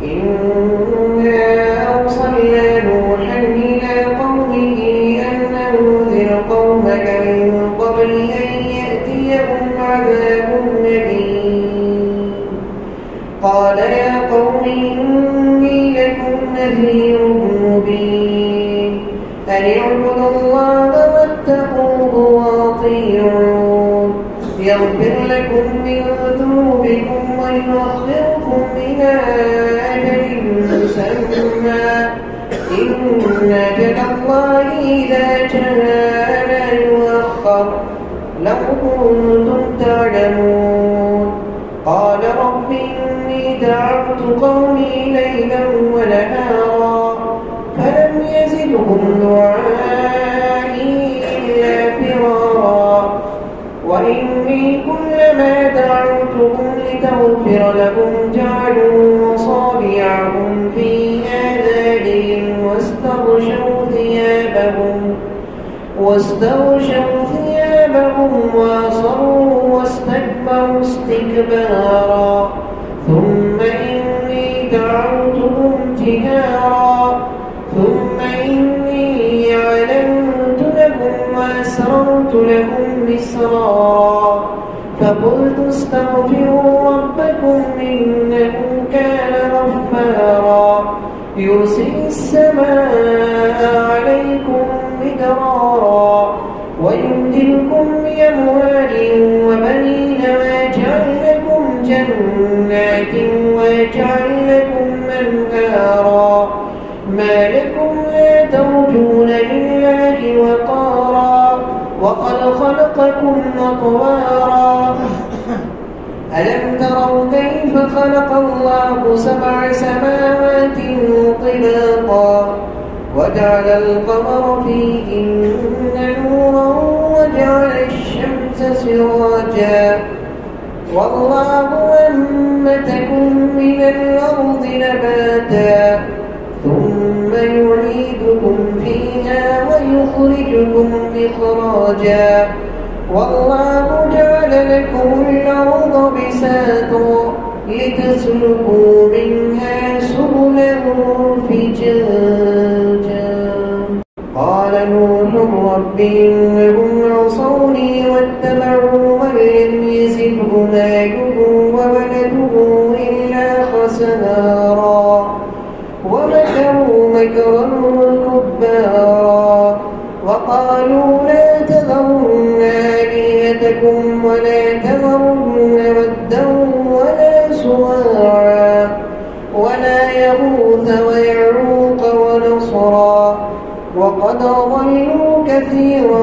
إنا أرسلنا نوحا إلى قومه أن أنذر قومك من قبل أن يأتيهم عذاب أليم. قال يا قوم إني لكم نذير مبين أن اعبدوا الله واتقوه وأطيعون يغفر لكم من ذنوبكم ويؤخركم إلى أجل مسمى إن أجل الله إذا جاء لا يؤخر لو كنتم تعلمون. قال رب إني دعوت قومي ليلا ونهارا فلم يزدهم دعائي إلا فرارا وإني كلما دعوتهم لتغفر لهم جعلوا أصابعهم في آذانهم واستغشوا ثيابهم وأصروا واستكبروا استكبارا ثم إني دعوتهم جهارا ثم إني أعلنت لهم وأسررت لهم إسرارا فقلت استغفروا ربكم إنه كان غفارا يرسل السماء عليكم مدرارا ويمددكم بأموال وبنين ويجعل لكم جنات ويجعل لكم أنهارا ما لكم لا ترجون لله وقارا وقد خلقكم أطوارا ألم تروا كيف خلق الله 7 سماوات طباقا وجعل القمر فيهن نورا وجعل الشمس سراجا والله أنبتكم من الأرض نباتا ثم يعيدكم فيها ويخرجكم إخراجا والله جعل لكم الأرض بساطا لتسلكوا منها سبلا فجاجا. قال نوح رب إنهم عصوني واتبعوا من لم يزده ماله وولده إلا خسارا ومكروا مكرا كبارا وقالوا لا تذرن آلهتكم ولا تذرن ودا ولا سواعا ولا يغوث ويعوق ونصرا وقد ضلوا كثيرا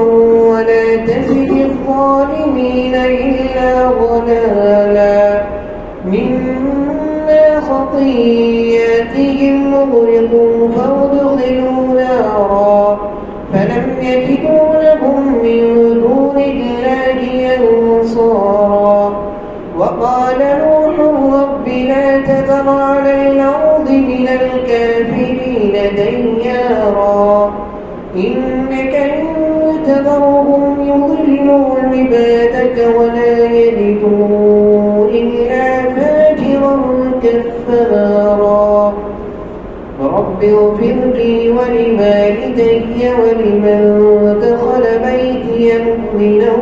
ولا تزد الظالمين إلا ضلالا مما خطيئاتهم أغرقوا فأدخلوا نارا فلم يجدوا لهم من دون الله أنصارا. وقال نوح رب لا تذر على الأرض من الكافرين ديارا إنك إن تذرهم يضلوا عبادك ولا يلدوا إلا فاجرا كفارا. رب اغفر لي ولوالدي ولمن دخل بيتي مؤمنا